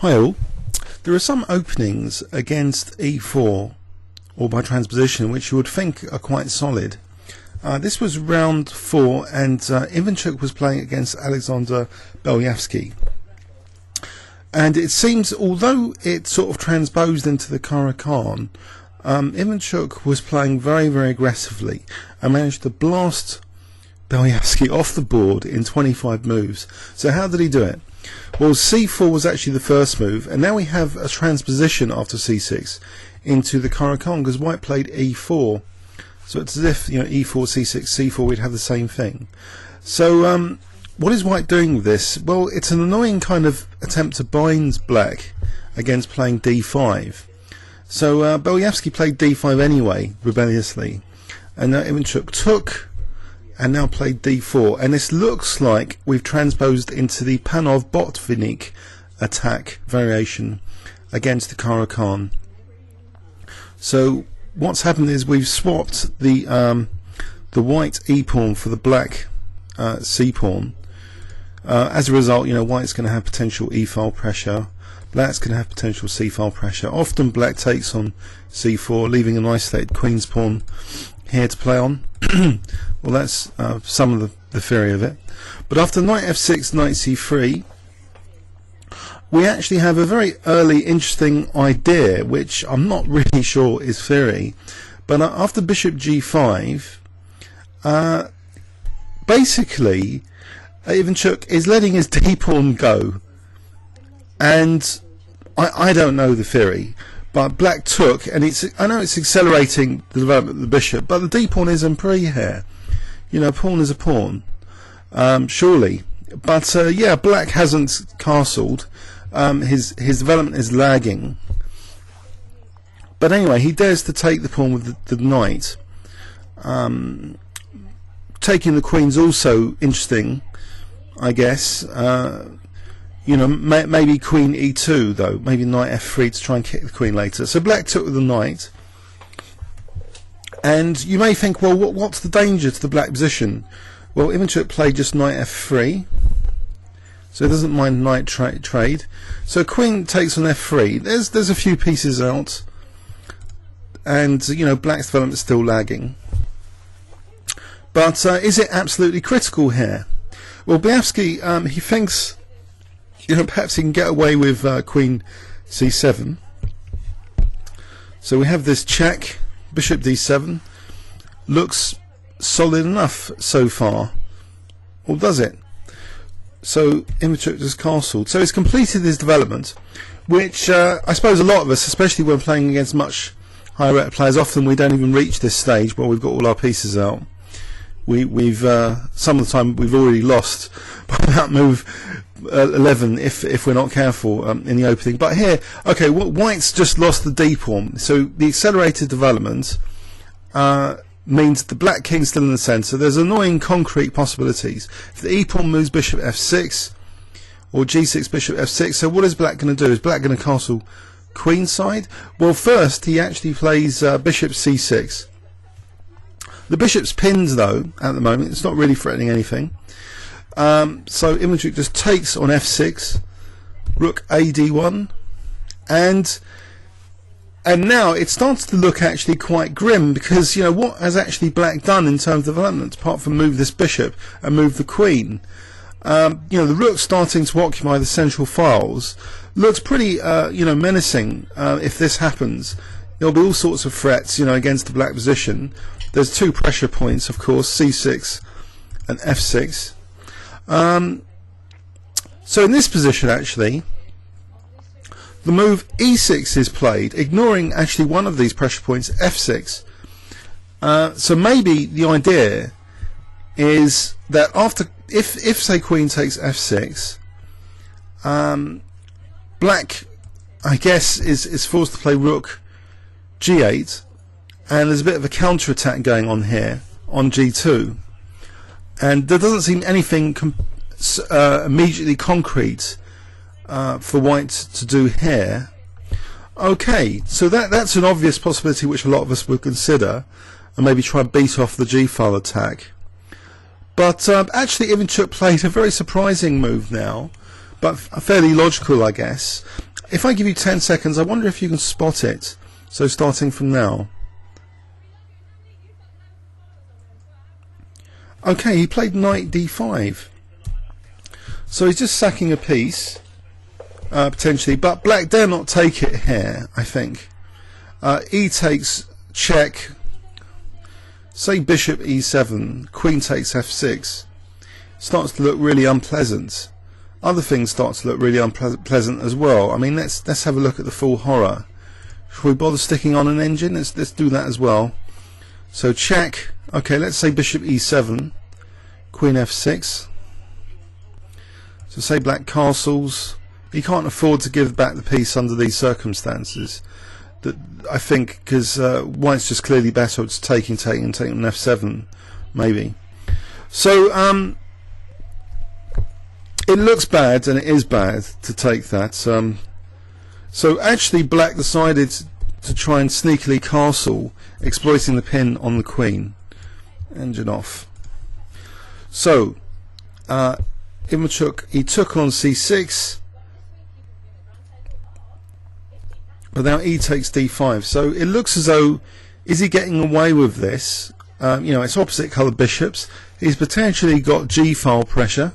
Hi all. There are some openings against e4 or by transposition which you would think are quite solid. This was round 4 and Ivanchuk was playing against Alexander Beliavsky. And it seems, although it sort of transposed into the Caro-Kann, Ivanchuk was playing very, very aggressively and managed to blast Beliavsky off the board in 25 moves. So how did he do it? Well, c4 was actually the first move, and now we have a transposition after c6 into the Caro-Kann because white played e4. So it's as if, you know, e4, c6, c4, we'd have the same thing. So what is white doing with this? Well, it's an annoying kind of attempt to bind black against playing d5. So Beliavsky played d5 anyway, rebelliously, and now Ivanchuk took and now played d4, and this looks like we've transposed into the Panov Botvinnik attack variation against the Caro-Kann. So what's happened is we've swapped the white e pawn for the black c pawn. As a result, you know, white's going to have potential e file pressure, black's going to have potential c file pressure. Often black takes on c4, leaving an isolated queen's pawn here to play on. Well, that's some of the theory of it. But after knight f6, knight c3, we actually have a very early interesting idea, which I'm not really sure is theory. But after bishop g5, basically Ivanchuk is letting his d pawn go, and I don't know the theory. But black took, and I know it's accelerating the development of the bishop, but the d pawn is in pre here. You know, pawn is a pawn, surely. But yeah, black hasn't castled. His development is lagging. But anyway, he dares to take the pawn with the knight. Taking the queen's also interesting, I guess. You know, maybe queen e2 though, maybe knight f3 to try and kick the queen later. So black took with the knight, and you may think, well, what's the danger to the black position? Well, Ivanchuk played just knight f3, so he doesn't mind knight trade. So queen takes on f3. There's a few pieces out, and you know, black's development is still lagging. But is it absolutely critical here? Well, Beliavsky, he thinks, you know, perhaps he can get away with queen c7. So we have this check, bishop d7. Looks solid enough so far. Or does it? So Ivanchuk just castled. So he's completed his development, which I suppose a lot of us, especially when playing against much higher rated players, often we don't even reach this stage where we've got all our pieces out. We've some of the time we've already lost by about move 11 if we're not careful in the opening. But here, okay, white's just lost the d pawn, so the accelerated development means the black king's still in the centre. There's annoying concrete possibilities. If the e pawn moves bishop f6 or g6 bishop f6, so what is black going to do? Is black going to castle queenside? Well, first he actually plays bishop c6. The bishop's pinned though at the moment. It's not really threatening anything. So Ivanchuk just takes on f6, rook ad1, and now it starts to look actually quite grim, because you know, what has actually black done in terms of development apart from move this bishop and move the queen? You know, the rook starting to occupy the central files looks pretty you know, menacing. If this happens, there'll be all sorts of threats, you know, against the black position. There's two pressure points, of course, c6 and f6. So in this position, actually, the move e6 is played, ignoring actually one of these pressure points, f6. So maybe the idea is that after, if say queen takes f6, black, I guess, is forced to play rook g8, and there's a bit of a counter attack going on here on g2, and there doesn't seem anything immediately concrete for white to do here. Okay, so that's an obvious possibility which a lot of us would consider, and maybe try and beat off the g-file attack. But actually Ivanchuk played a very surprising move now, but fairly logical, I guess. If I give you 10 seconds, I wonder if you can spot it. So starting from now. Okay, he played knight d5. So he's just sacking a piece, potentially, but black dare not take it here, I think. E takes check, say bishop e7, queen takes f6, starts to look really unpleasant. Other things start to look really unpleasant as well. I mean, let's have a look at the full horror. Should we bother sticking on an engine? Let's do that as well. So check. Okay, let's say bishop e7, queen f6. So say black castles. He can't afford to give back the piece under these circumstances. That I think, because white's just clearly better. It's taking on f7, maybe. So it looks bad, and it is bad to take that. So actually, black decided to try and sneakily castle, exploiting the pin on the queen. Engine off. So Ivanchuk, he took on c6, but now e takes d5. So it looks as though, is he getting away with this? You know, it's opposite coloured bishops. He's potentially got g-file pressure.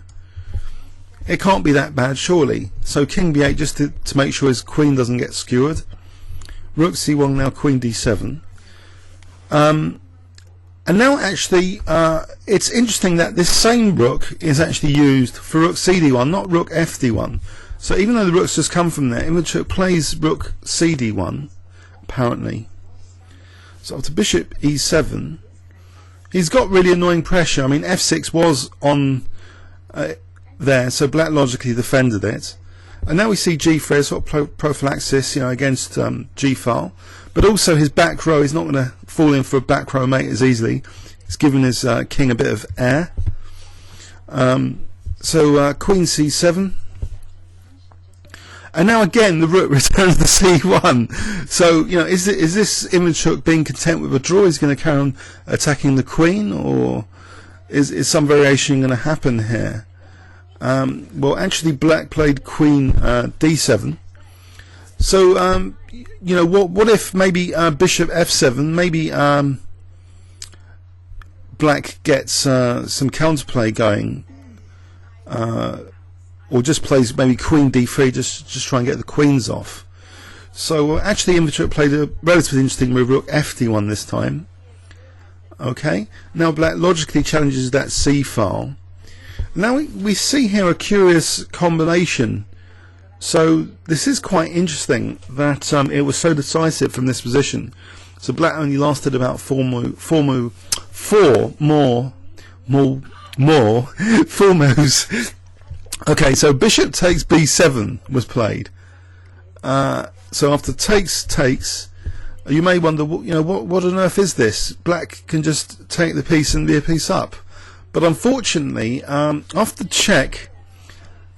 It can't be that bad, surely. So king b8, just to make sure his queen doesn't get skewered. Rook c1, now queen d7. And now actually, it's interesting that this same rook is actually used for rook cd1, not rook fd1. So even though the rook's just come from there, Ivanchuk plays rook cd1, apparently. So after bishop e7, he's got really annoying pressure. I mean, f6 was on there, so black logically defended it. And now we see g3 as sort of prophylaxis, you know, against g-file. But also his back row is not going to fall in for a back row mate as easily. He's given his king a bit of air. So queen c7. And now again the rook returns to c1. So, you know, is this Ivanchuk being content with a draw? Is he going to carry on attacking the queen, or is some variation going to happen here? Well, actually black played queen d7. So you know, what if maybe bishop f7, maybe black gets some counterplay going, or just plays maybe queen d3, just try and get the queens off. So actually Ivanchuk played a relatively interesting move, rook fd1 this time. Okay, now black logically challenges that c file. Now we see here a curious combination. So this is quite interesting that it was so decisive from this position. So black only lasted about four moves. Okay, so bishop takes b7 was played. So after takes, you may wonder, you know, what on earth is this? Black can just take the piece and be a piece up. But unfortunately, after check,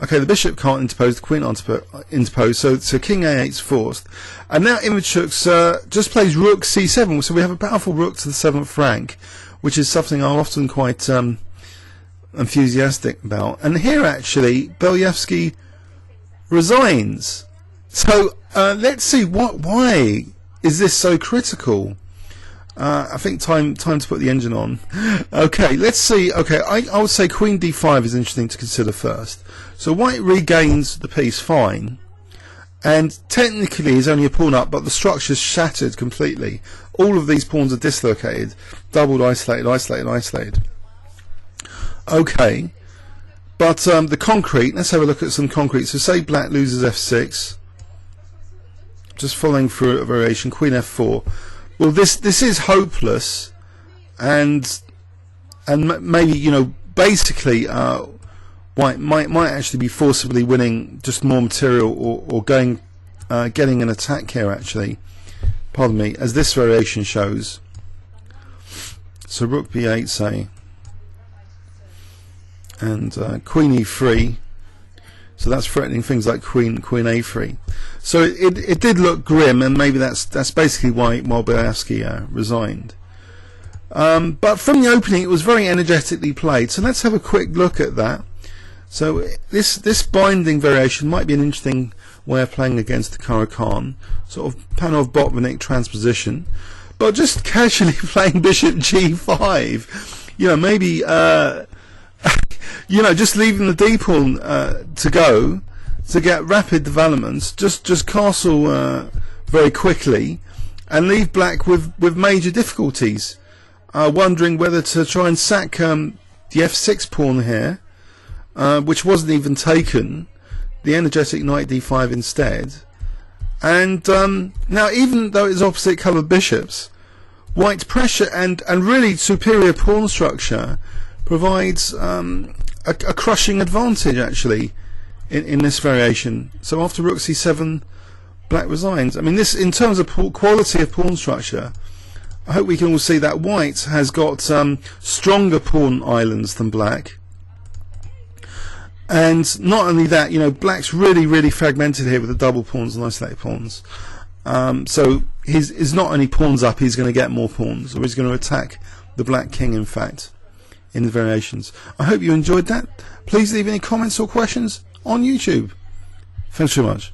okay, the bishop can't interpose, the queen can't interpose, so king a8's forced. And now Ivanchuk just plays rook c7, so we have a powerful rook to the 7th rank, which is something I'm often quite enthusiastic about. And here actually, Beliavsky resigns. So let's see, why is this so critical? I think time to put the engine on. Okay, let's see. Okay, I would say queen d5 is interesting to consider first. So white regains the piece fine, and technically is only a pawn up, but the structure's shattered completely. All of these pawns are dislocated, doubled, isolated. Okay, but the concrete, let's have a look at some concrete. So say black loses f6, just following through a variation, queen f4. Well, this is hopeless, and maybe, you know, basically white might actually be forcibly winning just more material, or getting an attack here actually. Pardon me, as this variation shows. So rook b8, say, and queen e3. So that's threatening things like queen a3. So it did look grim, and maybe that's basically why Beliavsky resigned. But from the opening, it was very energetically played. So let's have a quick look at that. So this binding variation might be an interesting way of playing against the Caro-Kann, sort of Panov Botvinnik transposition, but just casually playing bishop g5, you know, maybe you know, just leaving the d pawn to go to get rapid developments, just castle very quickly, and leave black with major difficulties, wondering whether to try and sack the f6 pawn here, which wasn't even taken, the energetic knight d5 instead. And now, even though it's opposite coloured bishops, white's pressure and really superior pawn structure provides a crushing advantage actually in this variation. So after rook c7, black resigns. I mean, this, in terms of quality of pawn structure, I hope we can all see that white has got stronger pawn islands than black. And not only that, you know, black's really fragmented here with the double pawns and isolated pawns. So he's not only pawns up, he's going to get more pawns, or he's going to attack the black king, in fact, in the variations. I hope you enjoyed that. Please leave any comments or questions on YouTube. Thanks very much.